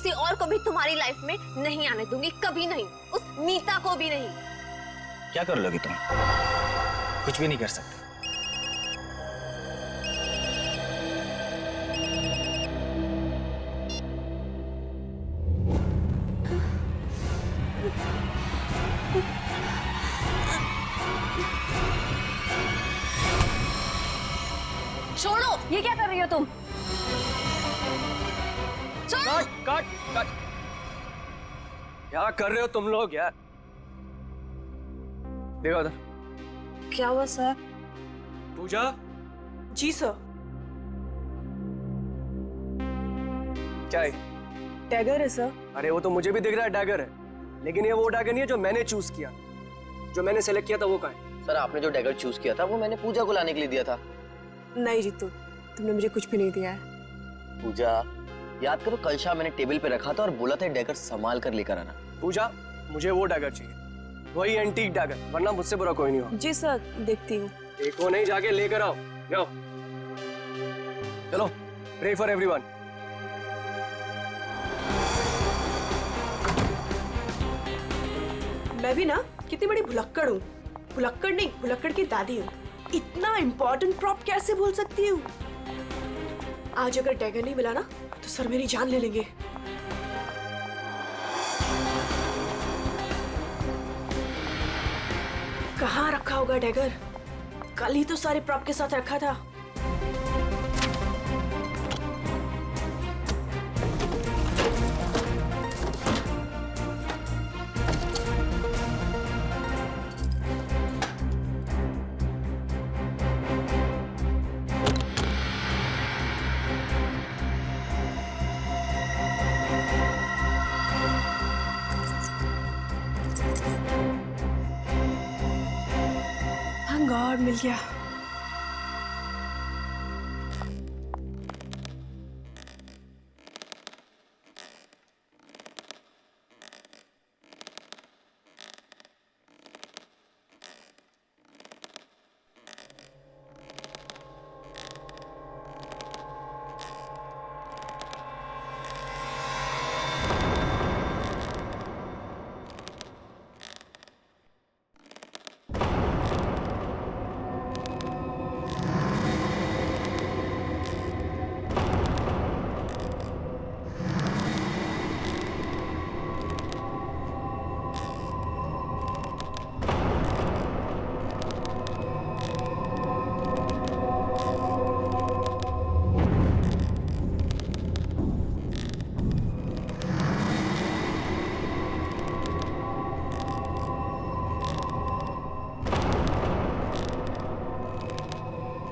किसी और को भी तुम्हारी लाइफ में नहीं आने दूंगी, कभी नहीं, उस मीता को भी नहीं। क्या कर लोगी तुम? कुछ भी नहीं कर सकते। छोड़ो, ये क्या कर रही हो तुम? Cut cut cut. क्या कर रहे हो तुम लोग यार? देखो उधर। क्या हुआ सर? पूजा। जी सर। क्या है? टैगर है सर। अरे वो तो मुझे भी दिख रहा है डैगर है, लेकिन ये वो डैगर नहीं है जो मैंने चूज किया। जो मैंने सेलेक्ट किया था वो कहाँ है? सर आपने जो डैगर चूज किया था वो मैंने पूजा को लाने के लिए दिया था। नहीं जीतू, तुमने मुझे कुछ भी नहीं दिया है। पूजा याद करो, कल शाम मैंने टेबल पे रखा था और बोला था डैगर संभाल कर लेकर आना। पूजा मुझे वो डैगर चाहिए, वही एंटीक डैगर, वरना मुझसे बुरा कोई नहीं होगा। जी सर, देखती हूँ। देखो नहीं, जाके लेकर आओ। जाओ चलो, प्रे फॉर एवरीवन। मैं भी ना कितनी बड़ी भुलक्कड़ हूँ। भुलक्कड़ नहीं, भुलक्कड़ की दादी हूँ। इतना इम्पोर्टेंट प्रॉप कैसे भूल सकती हूँ? आज अगर डैगर नहीं मिला ना तो सर मेरी जान ले लेंगे। कहाँ रखा होगा डैगर? कल ही तो सारे प्रॉप के साथ रखा था। Thank God, मिल गया।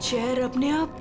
चेयर अपने आप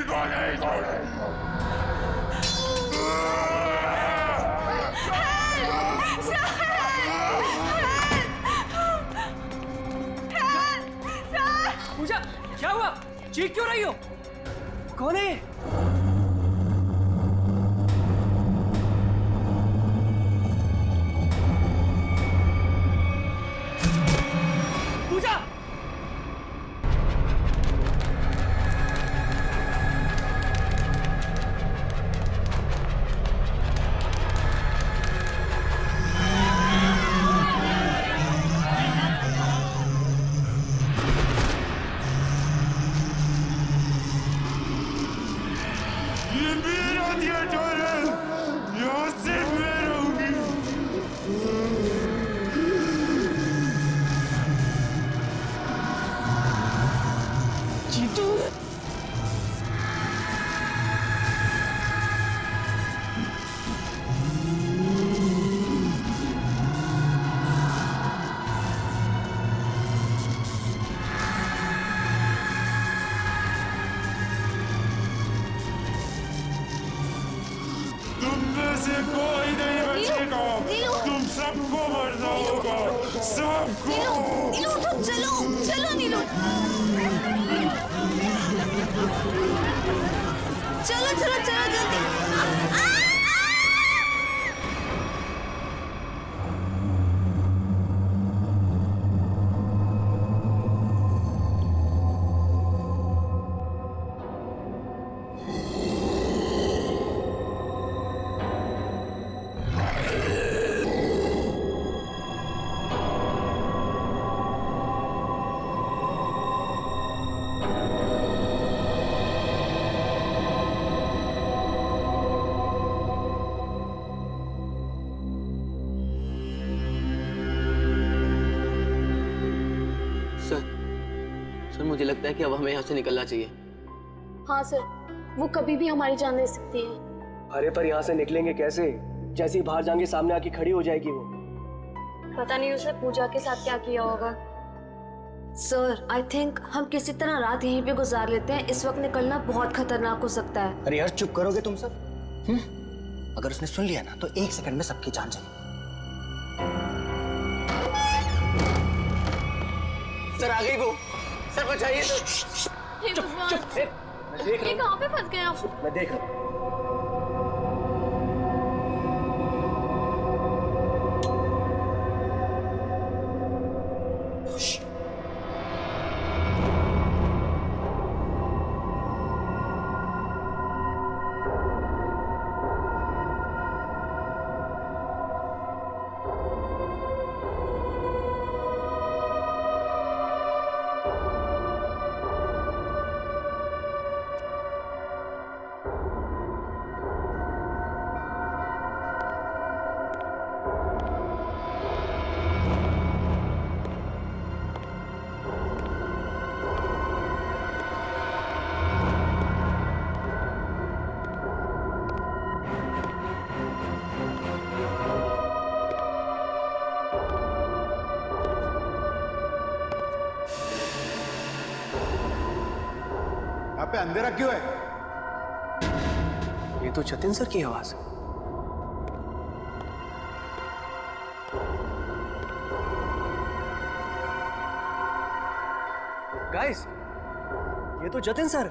को नहीं छोड़ेगा। पूजा, क्या हुआ? चीख क्यों रही हो? कौन है? पूजा! ये मेरा थिएटर है, यहाँ सिर्फ मैं रहूंगी। जीतू! तुम में से कोई नहीं बचेगा, नीलू! तुम सबको मरना होगा, सबको। नीलू उठो, चलो चलो नीलू, चलो चलो चलो जल्दी। सर मुझे लगता है कि अब हमें यहाँ से निकलना चाहिए। हाँ सर, वो कभी भी हमारी जान ले सकती है। अरे पर यहाँ से निकलेंगे कैसे? जैसे ही बाहर जाएंगे सामने आके खड़ी हो जाएगी वो। पता नहीं उसे पूजा के साथ क्या किया होगा। सर, आई थिंक हम किसी तरह रात यहीं पे गुजार लेते हैं। इस वक्त निकलना बहुत खतरनाक हो सकता है। अरे यार चुप करोगे तुम सब? अगर उसने सुन लिया ना तो 1 सेकंड में सबकी जान जाएगी। सर आ गई वो, सर बचाइए सर। हे भगवान, मैं देख ये रहा कहाँ पे फंस गए आप? हूँ, मैं देख रहा हूँ। यहाँ पे अंधेरा क्यों है? ये तो जतिन सर की आवाज है। गाइस, ये तो जतिन सर।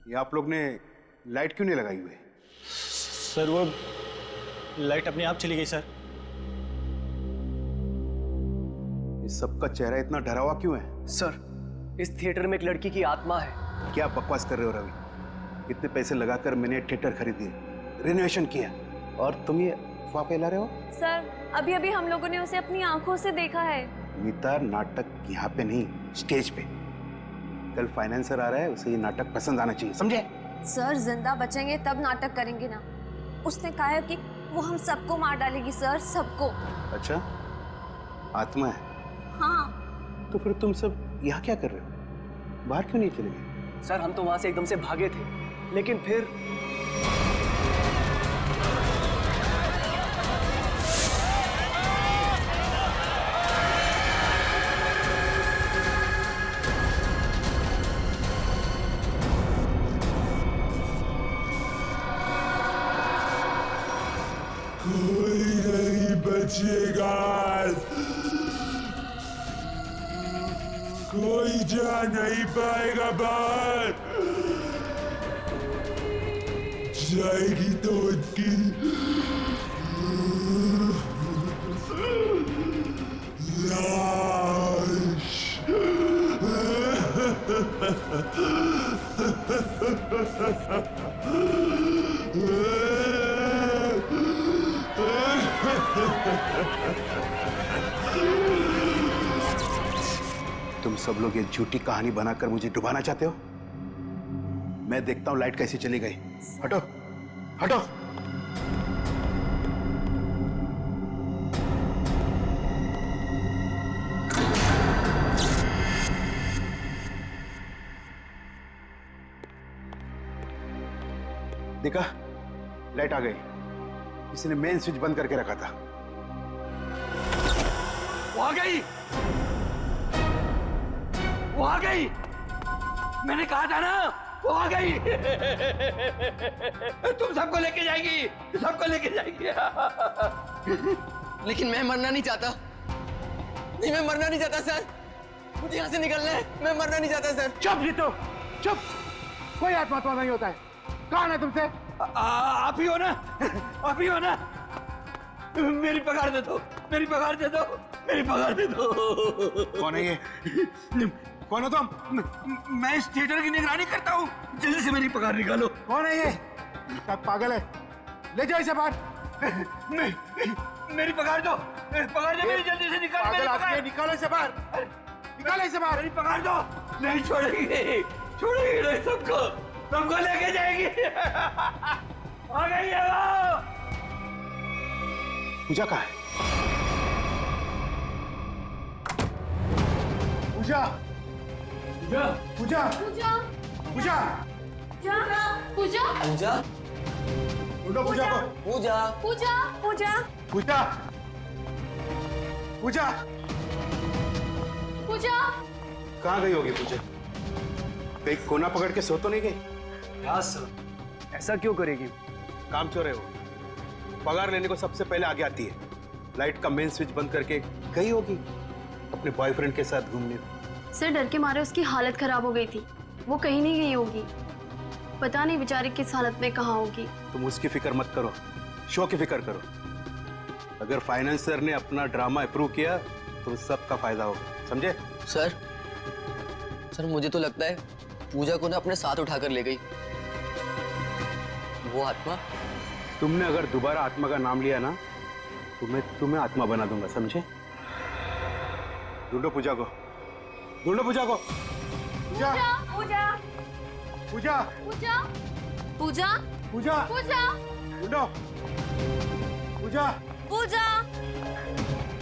ये आप लोग ने लाइट क्यों नहीं लगाई हुई है? सर वो लाइट अपने आप चली गई सर। इस सबका चेहरा इतना डरा हुआ क्यों है? सर, इस थिएटर में एक लड़की की आत्मा है। क्या बकवास कर रहे हो रवि? इतने पैसे लगाकर मैंने थिएटर खरीदी, रेनोवेशन किया, और तुम ये अफवाह फैला रहे हो? सर, अभी अभी हम लोगों ने उसे अपनी आंखों से देखा है। मीता, नाटक यहाँ पे नहीं, स्टेज पे। कल फाइनेंसर आ रहा है, उसे ये नाटक पसंद आना चाहिए, समझे? सर, जिंदा बचेंगे तब नाटक करेंगे ना। उसने कहा है कि वो हम सबको मार डालेगी सर, सबको। अच्छा, आत्मा है? हाँ। तो फिर तुम सब यहाँ क्या कर रहे हो? बाहर क्यों नहीं चले गए? सर, हम तो वहां से एकदम से भागे थे, लेकिन फिर कोई नहीं बचेगा, कोई जा नहीं पाएगा बाहर। जाएगी तो उनकी लाश। तुम सब लोग ये झूठी कहानी बनाकर मुझे डुबाना चाहते हो? मैं देखता हूं लाइट कैसे चली गई। हटो, हटो। देखा, लाइट आ गई। किसी ने मेन स्विच बंद करके रखा था। वो आ गई, वो आ गई। मैंने कहा था ना, वो आ गई। तुम सबको लेके जाएगी, सबको लेके जाएगी। लेकिन मैं मरना नहीं चाहता। नहीं, मैं मरना नहीं चाहता सर। मुझे यहाँ से निकलना है। मैं मरना नहीं चाहता सर। चुप जीतो, चुप। कोई आत्मा नहीं होता है। कौन है तुमसे? आप ही हो ना, आप ही हो ना। मेरी पगार दे दो, मेरी पगार दे दो, मेरी पगार दे दो। कौन है ये? कौन हो तुम? मैं इस थिएटर की निगरानी करता हूँ। जल्दी से मेरी पगार निकालो। कौन है ये? पागल है। ले जाओ इसे बाहर। मेरी पगार दो, पगार दो मेरी, जल्दी से निकालो मेरी पगार। निकालो इसे बाहर, निकालो इसे बाहर। मेरी पगार दो। नहीं छोड़ेगी, छोड़ेगी नहीं सबको, सबको लेके जाएगी। आ गई है वो। पूजा कहाँ है? पूजा, पूजा, पूजा, पूजा पूजा, पूजा पूजा, ढूंढो पूजा को। पूजा, पूजा पूजा पूजा, पूजा पूजा कहाँ गई होगी पूजा? कहीं कोना पकड़ के सो तो नहीं गई? हाँ सर, ऐसा क्यों करेगी? काम चोर है वो। पगार लेने को सबसे पहले आगे आती है। लाइट का मेन स्विच बंद करके गई होगी अपने बॉयफ्रेंड के साथ घूमने। सर डर के मारे उसकी हालत खराब हो गई थी। वो कहीं नहीं गई होगी। पता नहीं बेचारी किस हालत में कहाँ होगी। तुम उसकी फिक्र मत करो, शो की फिक्र करो। अगर फाइनेंसर ने अपना ड्रामा अप्रूव किया तो सबका फायदा होगा, समझे? सर, सर मुझे तो लगता है पूजा को ना अपने साथ उठाकर ले गई वो आत्मा। तुमने अगर दोबारा आत्मा का नाम लिया ना तो मैं तुम्हें आत्मा बना दूंगा, समझे? ढूंढो पूजा को, ढूंढो पूजा को। पूजा, पूजा पूजा, पूजा पूजा पूजा, पूजा ढूंढो पूजा, पूजा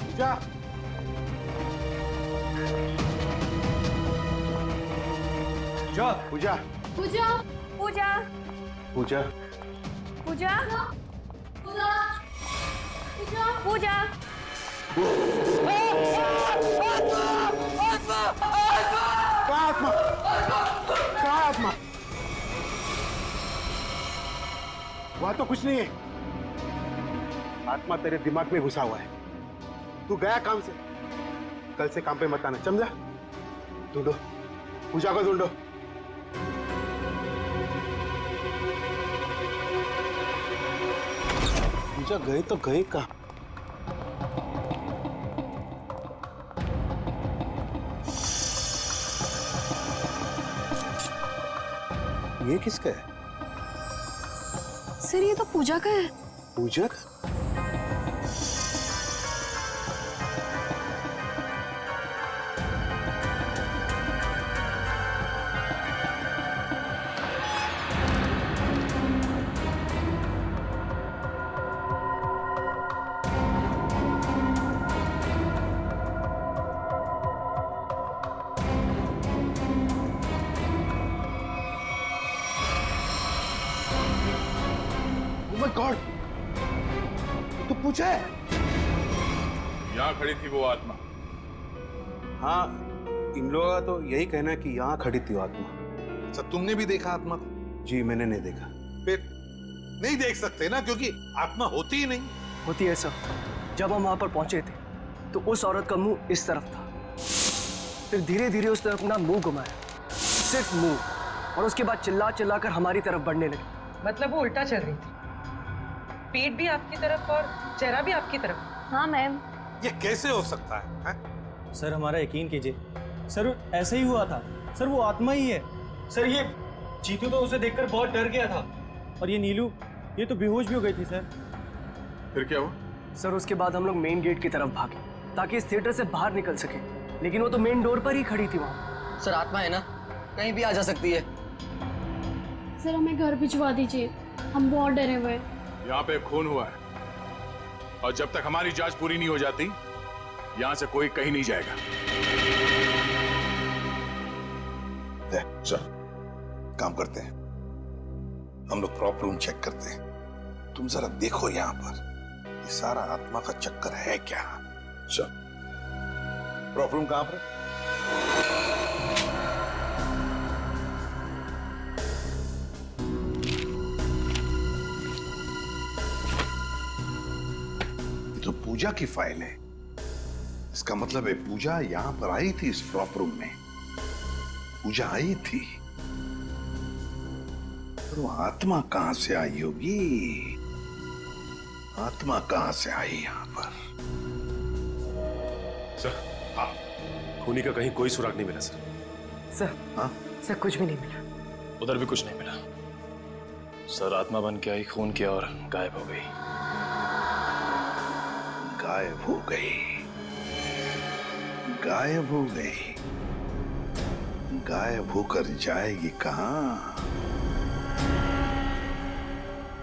पूजा। पूजा, पूजा पूजा पूजा, पूजा पूजा पूजा कहाँ आत्मा? कहाँ आत्मा? वहां तो कुछ नहीं है। आत्मा तेरे दिमाग में घुसा हुआ है। तू गया काम से, कल से काम पे मत आना, समझा? ढूंढो पूजा को, ढूंढो। पूजा गए तो गए कहाँ? ये किसका है? सर ये तो पूजा का है। पूजा का? माय गॉड, तो पूछा है? यहाँ खड़ी थी वो आत्मा। हाँ, इन लोगों का तो यही कहना है कि यहाँ खड़ी थी वो आत्मा। अच्छा, तुमने भी देखा आत्मा को? जी मैंने नहीं देखा। फिर नहीं देख सकते ना, क्योंकि आत्मा होती ही नहीं। होती है सर। जब हम वहां पर पहुंचे थे तो उस औरत का मुंह इस तरफ था, फिर धीरे धीरे उसने अपना मुंह घुमाया, सिर्फ मुंह, और उसके बाद चिल्ला चिल्ला कर हमारी तरफ बढ़ने लगी। मतलब वो उल्टा चल रही थी, पेट भी आपकी तरफ और चेहरा भी आपकी तरफ। हाँ मैम। ये कैसे हो सकता है? सर हमारा यकीन कीजिए, सर ऐसा ही हुआ था। सर वो आत्मा ही है। सर ये चीतू तो उसे देखकर बहुत डर गया था, और ये नीलू ये तो बेहोश भी हो गई थी सर। फिर क्या हुआ? सर उसके बाद हम लोग मेन गेट की तरफ भागे ताकि इस थिएटर से बाहर निकल सके, लेकिन वो तो मेन डोर पर ही खड़ी थी वहां। सर आत्मा है ना, कहीं भी आ जा सकती है। सर हमें घर भिजवा दीजिए, हम बहुत डरे हुए हैं। यहाँ पे खून हुआ है, और जब तक हमारी जांच पूरी नहीं हो जाती यहाँ से कोई कहीं नहीं जाएगा। चल, काम करते हैं, हम लोग प्रॉप रूम चेक करते हैं। तुम जरा देखो यहाँ पर ये सारा आत्मा का चक्कर है क्या। चल, प्रॉप रूम कहाँ पर? ये तो पूजा की फाइल है। इसका मतलब है पूजा यहां पर आई थी इस प्रॉप रूम में। पूजा आई थी, पर वो आत्मा कहां से आई होगी? आत्मा कहां से आई यहां पर? सर, हाँ, खूनी का कहीं कोई सुराग नहीं मिला सर। सर, हाँ? सर कुछ भी नहीं मिला। उधर भी कुछ नहीं मिला सर। आत्मा बन के आई, खून किया और गायब हो गई। गायब हो गई, गायब हो गई। गायब होकर जाएगी कहां?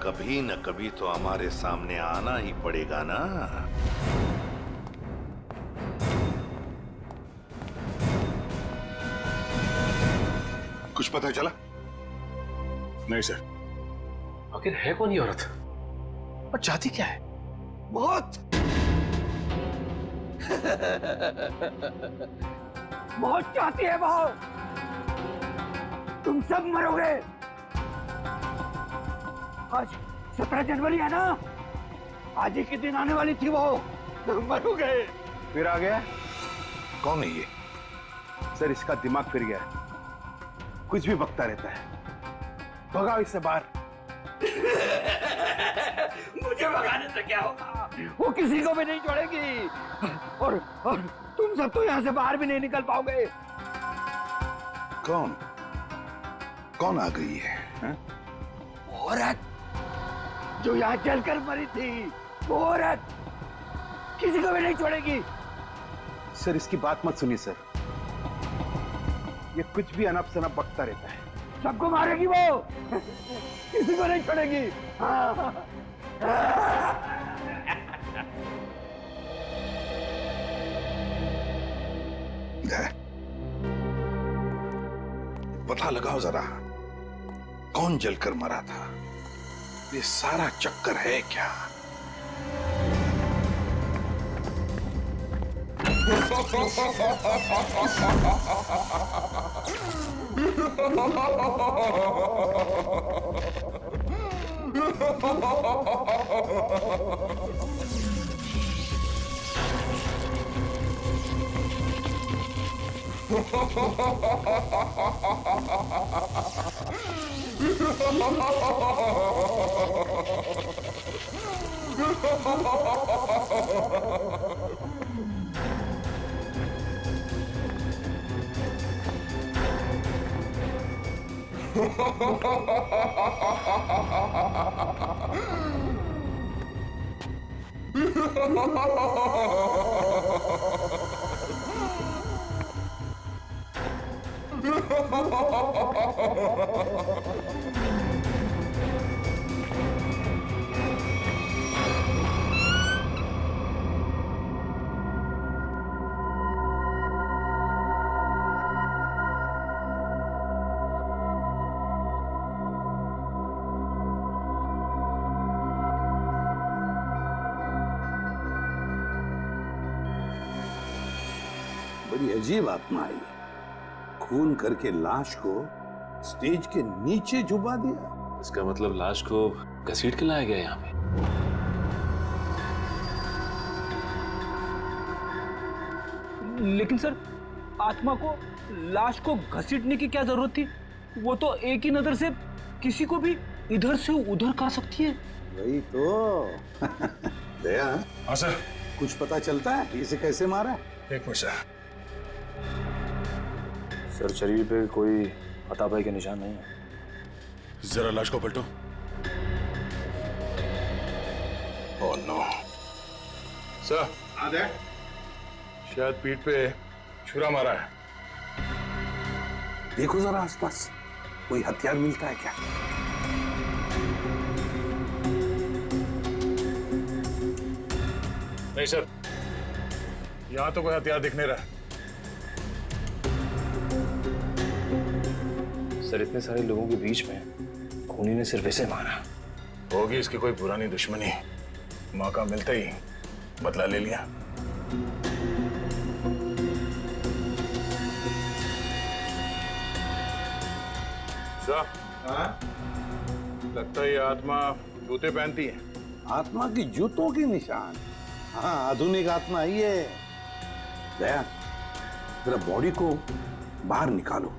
कभी न कभी तो हमारे सामने आना ही पड़ेगा ना। कुछ पता चला? नहीं सर। आखिर है कौन ये औरत और चाहती क्या है? मौत। मौत चाहती है वो। तुम सब मरोगे। आज 17 जनवरी है ना, आज ही के दिन आने वाली थी वो। मरोगे। फिर आ गया? कौन है ये? सर इसका दिमाग फिर गया है, कुछ भी बकता रहता है। भगाओ इससे बाहर। मुझे भगाने से क्या होगा? वो किसी को भी नहीं छोड़ेगी, और तुम सब तो यहाँ से बाहर भी नहीं निकल पाओगे। कौन? कौन आ गई है? औरत जो यहाँ जलकर मरी थी, वो औरत किसी को भी नहीं छोड़ेगी। सर इसकी बात मत सुनिए सर, ये कुछ भी अनप शनप बकता रहता है। सबको मारेगी वो, किसी को नहीं छोड़ेगी। पता लगाओ जरा, कौन जलकर मरा था? ये सारा चक्कर है क्या? बड़ी अजीब आत्मा आई है। खून करके लाश को स्टेज के नीचे छुपा दिया। इसका मतलब लाश को घसीट के लाया गया यहाँ पे। लेकिन सर, आत्मा को लाश को घसीटने की क्या जरूरत थी? वो तो एक ही नजर से किसी को भी इधर से उधर कर सकती है। वही तो। दया, हाँ सर। कुछ पता चलता है इसे कैसे मारा? एक मिनट सर। सर, शरीर पे कोई हाथापाई के निशान नहीं है। जरा लाश को पलटो। Oh no sir. हाँ दया, शायद पीठ पे छुरा मारा है। देखो जरा आसपास कोई हथियार मिलता है क्या? नहीं सर, यहां तो कोई हथियार दिख नहीं रहा। सर, इतने सारे लोगों के बीच में खूनी ने सिर्फ इसे मारा। होगी इसकी कोई पुरानी दुश्मनी। मौका मिलते ही बदला ले लिया। सर, लगता है ये आत्मा जूते पहनती है। आत्मा की जूतों के निशान? हाँ, आधुनिक आत्मा ही है। दया, जरा बॉडी को बाहर निकालो।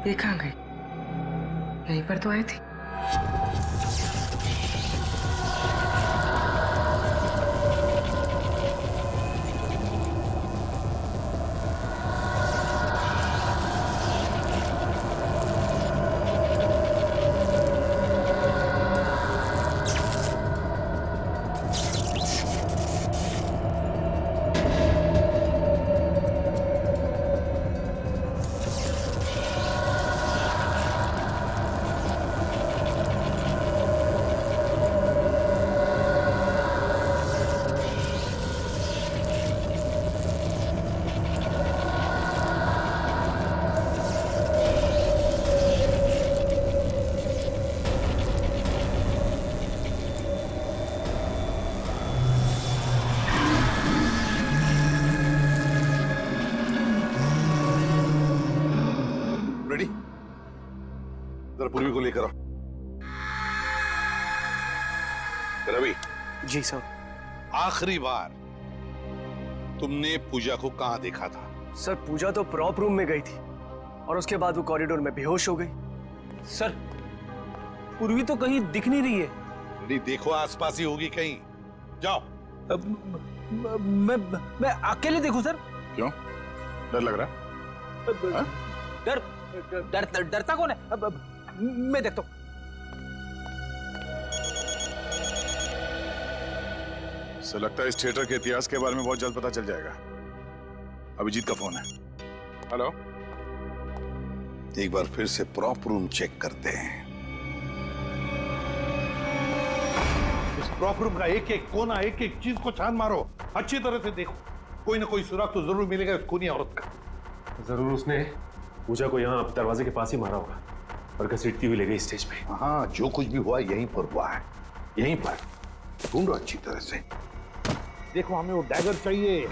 ये कहाँ गई? यहीं पर तो आई थी। रेडी? जरा पूर्वी को लेकर आओ। रवि। जी सर। आखिरी बार तुमने पूजा को कहाँ देखा था? सर, पूजा तो प्रॉप रूम में गई थी और उसके बाद वो कॉरिडोर में बेहोश हो गई। सर, पूर्वी तो कहीं दिख नहीं रही है। रेडी, देखो आसपास ही होगी कहीं। जाओ। मैं अकेले देखूं सर? क्यों? डर लग रहा है? हाँ? डरता कौन है? मैं देखता हूं। सर, लगता है इस थिएटर के इतिहास के बारे में बहुत जल्द पता चल जाएगा। अभिजीत का फोन है। हेलो। एक बार फिर से प्रॉप रूम चेक करते हैं। इस प्रॉप रूम का एक एक कोना, एक एक चीज को छान मारो। अच्छी तरह से देखो, कोई ना कोई सुराग तो जरूर मिलेगा उस खूनी औरत का। जरूर उसने पूजा को यहाँ दरवाजे के पास ही मारा होगा और घसीटती हुई ले गई स्टेज पे। हाँ, जो कुछ भी हुआ यहीं पर हुआ है। यहीं पर ढूंढो अच्छी तरह से। देखो, हमें वो डैगर चाहिए।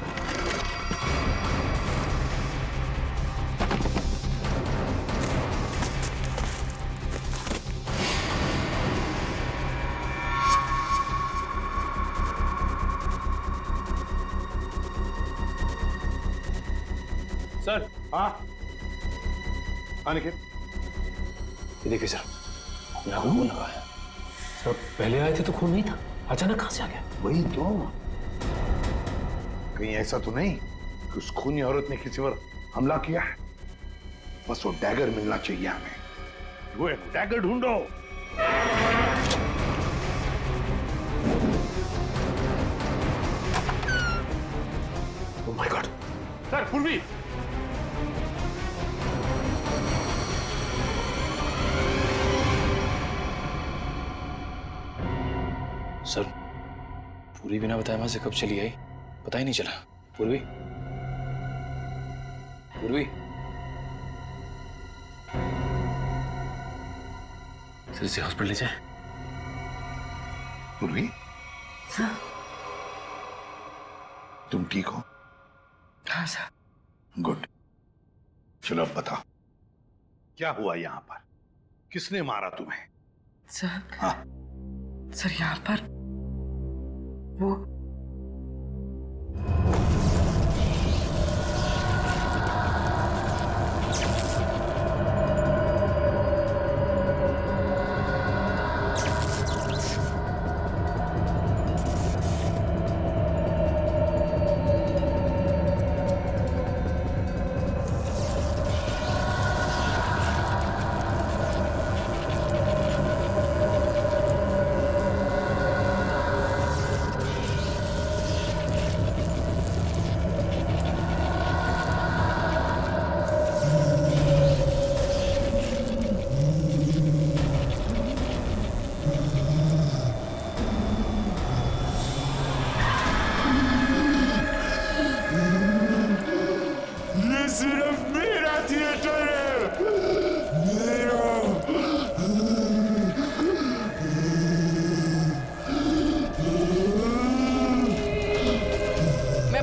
सर। हाँ, अनिकेत, ये देखिए सर, यहाँ खून लगा है। सर, पहले आए थे तो खून नहीं था, अचानक कहाँ से आ गया? वही तो। कहीं ऐसा तो नहीं कि उस खूनी औरत ने किसी पर हमला किया है? बस वो डैगर मिलना चाहिए हमें। वो डैगर ढूंढो। सर पूर्वी, सर पूरी बिना बताए वहां से कब चली आई पता ही नहीं चला। पूर्वी, पूर्वी, सर इसे हॉस्पिटल ले जाए। पूर्वी, तुम ठीक हो? हाँ सर। गुड। चलो अब बताओ क्या हुआ यहाँ पर, किसने मारा तुम्हें? सर, हाँ सर यहाँ पर वो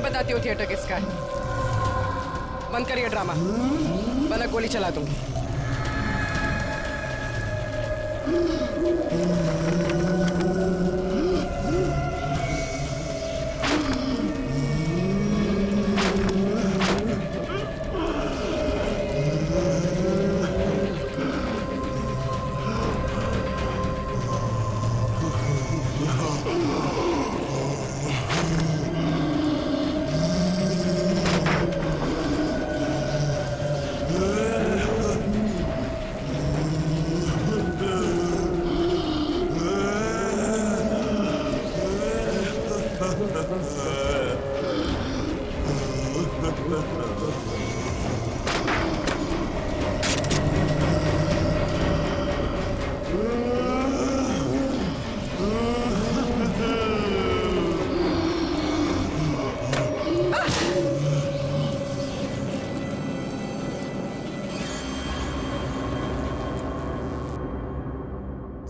बताती हूँ थिएटर किसका है। बंद करिए ड्रामा, वरना गोली चला दूंगी।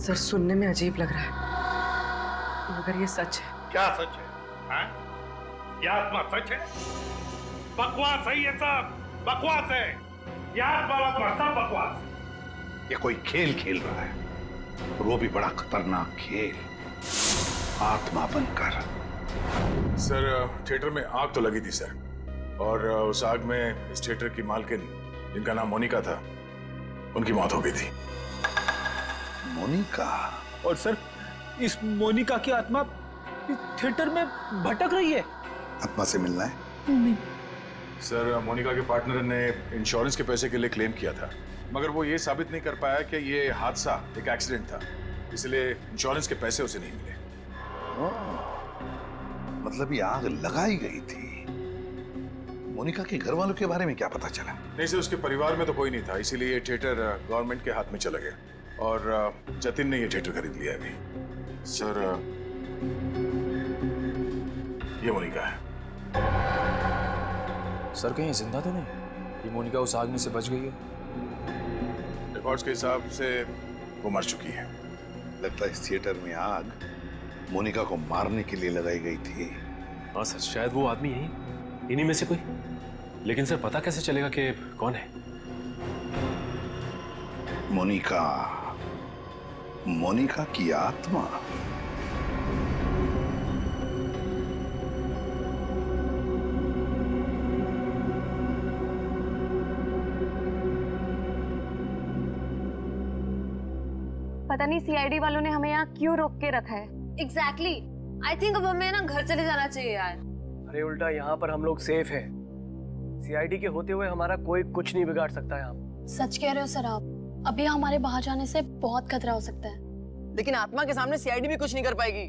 सर सुनने में अजीब लग रहा है, मगर ये सच है। क्या सच है? हाँ? ये आत्मा सच है? बकवास है ये सब, बकवास है। ये आत्मा सब बकवास। ये कोई खेल खेल रहा है और वो भी बड़ा खतरनाक खेल, आत्मा बनकर। सर थिएटर में आग तो लगी थी सर, और उस आग में इस थिएटर की मालकिन जिनका नाम मोनिका था उनकी मौत हो गई थी। मोनिका? और सर इस मोनिका की आत्मा इस थिएटर में भटक रही है। आत्मा से मिलना है? नहीं सर मोनिका के पार्टनर ने इंश्योरेंस के पैसे के लिए क्लेम किया था, मगर वो ये साबित नहीं कर पाया कि ये हादसा एक एक्सीडेंट था, इसलिए इंश्योरेंस के पैसे उसे नहीं मिले। मतलब ये आग लगाई गई थी। मोनिका के घर वालों के बारे में क्या पता चला? नहीं सर, उसके परिवार में तो कोई नहीं था, इसीलिए ये थिएटर गवर्नमेंट के हाथ में चला गया और जतिन ने ये थिएटर खरीद लिया अभी। सर ये मोनिका है। सर कहीं जिंदा तो नहीं? ये मोनिका उस आग में से बच गई है? रिकॉर्ड्स के हिसाब से वो मर चुकी है। लगता है इस थिएटर में आग मोनिका को मारने के लिए लगाई गई थी। हाँ सर, शायद वो आदमी यही, इन्हीं में से कोई। लेकिन सर पता कैसे चलेगा कि कौन है? मोनिका, मोनिका की आत्मा। पता नहीं सीआईडी वालों ने हमें यहाँ क्यों रोक के रखा है। एग्जैक्टली आई थिंक अब हमें ना घर चले जाना चाहिए यार। अरे उल्टा यहाँ पर हम लोग सेफ हैं। सीआईडी के होते हुए हमारा कोई कुछ नहीं बिगाड़ सकता है। हम सच कह रहे हो सर आप, अभी हमारे बाहर जाने से बहुत खतरा हो सकता है। लेकिन आत्मा के सामने सीआईडी भी कुछ नहीं कर पाएगी।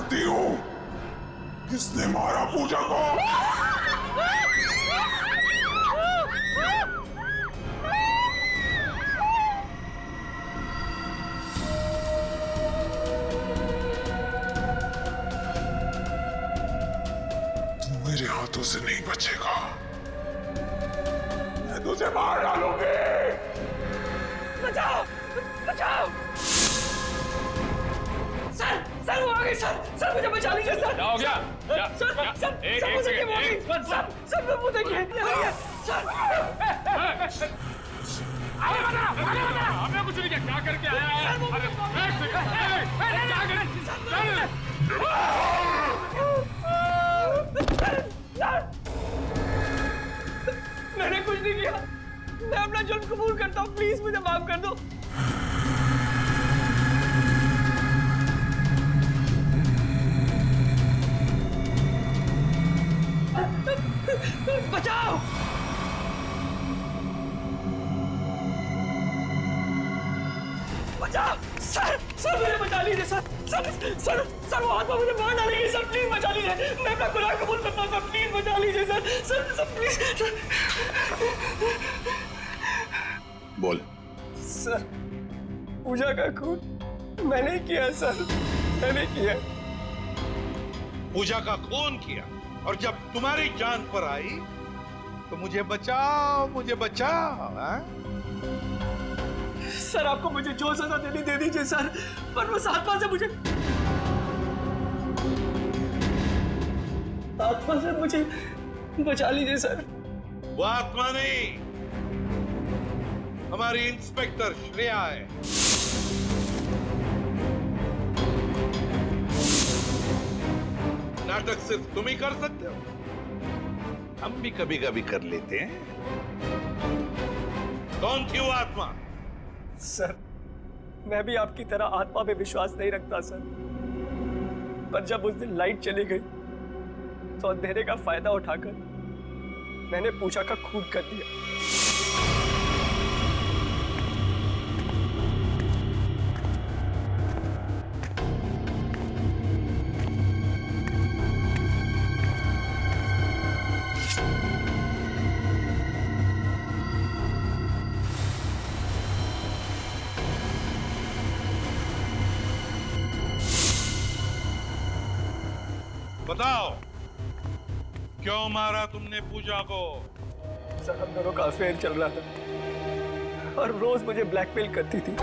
जानती हूँ किसने मारा पूजा को? तू मेरे हाथों से नहीं बचेगा। मैं तुझे मार डालूंगी। बचाओ बचाओ सर सर वो आ गए सर मुझे बचा लीजिए सर। क्या हो गया? सर वो देखिए सर। हमें कुछ नहीं किया, क्या करके आया है? मैंने कुछ नहीं किया, मैं अपना जुर्म कबूल करता हूँ, प्लीज मुझे माफ कर दो। बचाओ बचाओ सर मुझे बचा लीजिए सर वो आत्मा मुझे मार डालेगी सर, प्लीज बचा लीजिए। मैं अपना गुनाह कबूल करता हूँ सर, प्लीज बचा लीजिए सर प्लीज। बोल। सर पूजा का खून मैंने किया सर, मैंने किया। पूजा का खून किया और जब तुम्हारी जान पर आई तो मुझे बचाओ हाँ? सर आपको मुझे जो सजा देनी दे दीजिए सर, पर उस आत्मा से मुझे बचा लीजिए सर। वो आत्मा नहीं, हमारी इंस्पेक्टर श्रेया है। नाटक सिर्फ तुम ही कर सकते हो, हम भी कभी कभी कर लेते हैं। कौन थी वो आत्मा? सर मैं भी आपकी तरह आत्मा पे विश्वास नहीं रखता सर, पर जब उस दिन लाइट चली गई तो अंधेरे का फायदा उठाकर मैंने पूजा का खून कर दिया। बताओ क्यों मारा तुमने पूजा को? सर हम दोनों का अफेयर चल रहा था और रोज मुझे ब्लैकमेल करती थी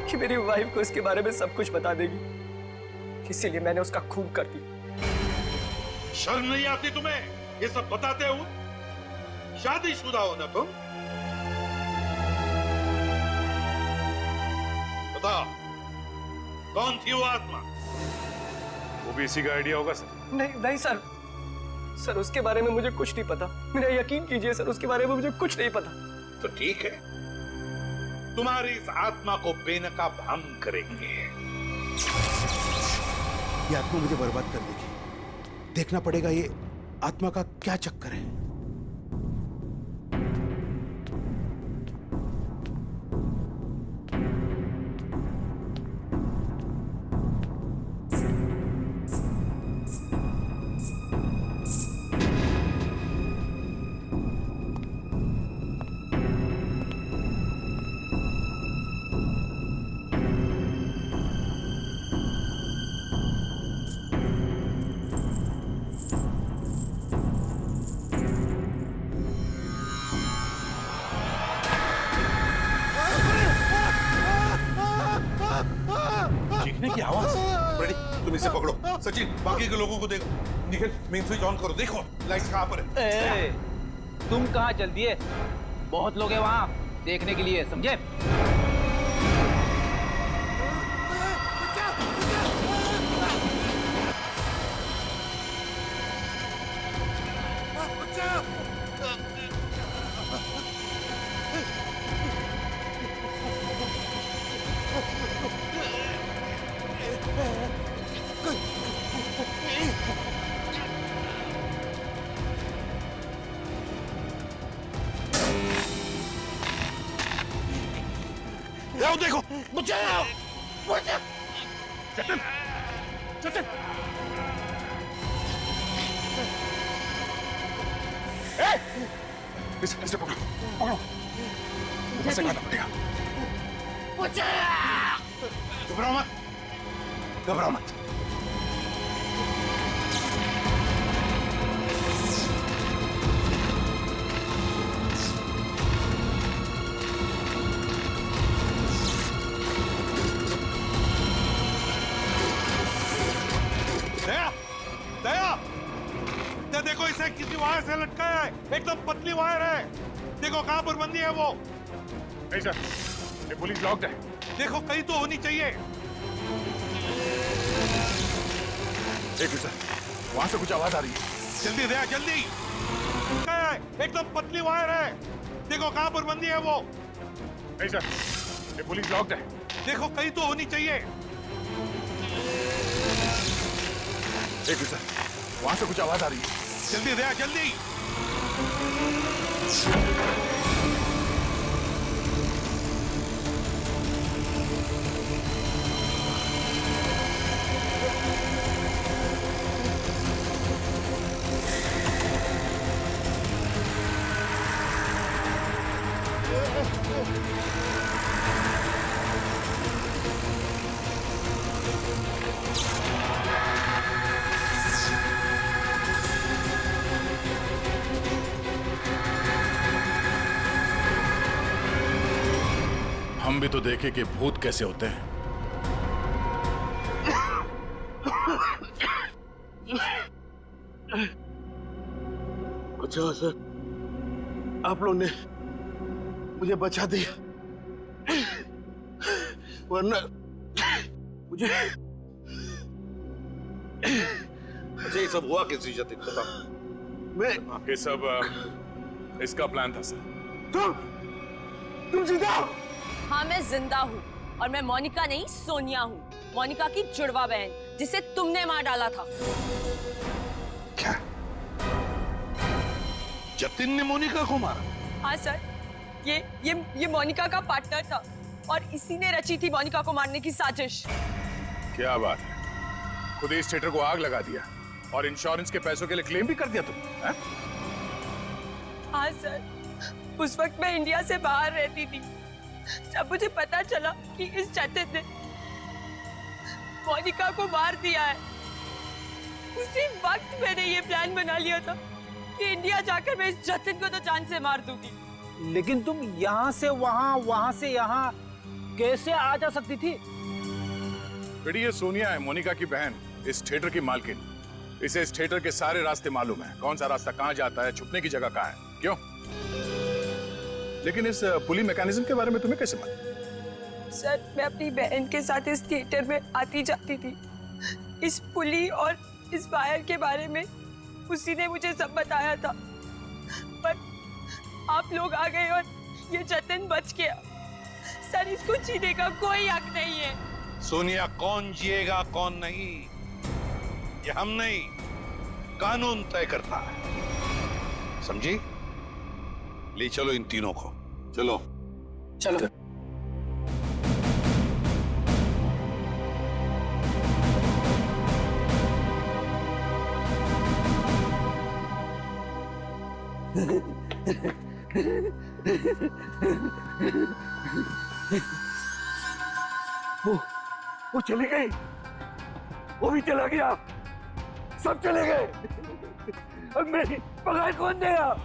कि मेरी वाइफ को इसके बारे में सब कुछ बता देगी, इसीलिए मैंने उसका खून कर दिया। शर्म नहीं आती तुम्हें ये सब बताते हो? शादीशुदा हो ना तुम? बताओ कौन थी वो आत्मा? वो भी इसी का आइडिया होगा सर। नहीं सर उसके बारे में मुझे कुछ नहीं पता, मेरा यकीन कीजिए सर, उसके बारे में मुझे कुछ नहीं पता। तो ठीक है, तुम्हारी इस आत्मा को बेनकाब हम करेंगे। ये आत्मा मुझे बर्बाद कर देगी। देखना पड़ेगा ये आत्मा का क्या चक्कर है। की आवाज। रेडी, तुम इसे पकड़ो। सचिन बाकी के लोगों को देखो। निखिल मेन स्विच ऑन करो, देखो लाइट्स कहां पर है। तुम कहां चल दिए? बहुत लोग हैं वहां देखने के लिए, समझे? देखो, बचाओ! चल। इसे पकड़ो, पकड़ो। ऊपर से खाना पड़ेगा। घबराओ मत, घबराओ मत। दया, दया, देखो इसे किसी वायर से लटकाया है, एकदम पतली वायर है। देखो कहां पर बंदी है वो। नहीं सर, ये पुलिस लॉक्ड है। देखो कहीं तो होनी चाहिए। एक सर, वहां से कुछ आवाज आ रही है। जल्दी दया, जल्दी। एकदम पतली वायर है। देखो कहां पर बंदी है वो। नहीं सर, ये पुलिस लॉक्ड है। देखो कहीं तो होनी चाहिए। एक सर, वहां से कुछ आवाज आ रही है। जल्दी दया, जल्दी। हम भी तो देखे कि भूत कैसे होते हैं। अच्छा सर, आप लोगों ने मुझे बचा दिया, वरना मुझे। अच्छा ये सब हुआ किस जतिन, बताओ। मैं ये सब इसका प्लान था सर। तुम जिंदा हो? हाँ मैं जिंदा हूँ और मैं मोनिका नहीं सोनिया हूँ, मोनिका की जुड़वा बहन जिसे तुमने मार डाला था। क्या? जतिन ने मोनिका को मारा? हाँ सर, ये मोनिका का पार्टनर था और इसी ने रची थी मोनिका को मारने की साजिश। क्या बात है, खुद इस थिएटर को आग लगा दिया और इंश्योरेंस के पैसों के लिए क्लेम भी कर दिया तुम, हैं? हाँ सर, उस वक्त मैं इंडिया से बाहर रहती थी। जब मुझे पता चला कि इस जतिन ने मोनिका को मार दिया है, उसी वक्त मैंने ये प्लान बना लिया था कि इंडिया जाकर मैं इस जतिन को तो जान से मार दूंगी। लेकिन तुम यहाँ से वहाँ, वहाँ से यहाँ कैसे आ जा सकती थी? बेटी ये सोनिया है, मोनिका की बहन, इस थिएटर की मालकिन। इसे इस थिएटर के सारे रास्ते मालूम है, कौन सा रास्ता कहाँ जाता है, छुपने की जगह कहाँ है। क्यों? लेकिन इस पुली मैकेनिज्म के बारे में तुम्हें कैसे मालूम? सर मैं अपनी बहन के साथ इस थिएटर में आती जाती थी। इस पुली और इस वायर के बारे में उसी ने मुझे सब बताया था, पर आप लोग आ गए और ये जतिन बच गया। सर इसको जीने का कोई हक नहीं है। सोनिया, कौन जिएगा कौन नहीं ये हम नहीं, कानून तय करता है, समझी? ले चलो इन तीनों को, चलो चलो। वो चले गए, वो भी चला गया, सब चले गए। अब मेरी पगार कौन देगा?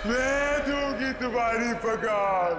मैं दूंगी तुम्हारी पगार।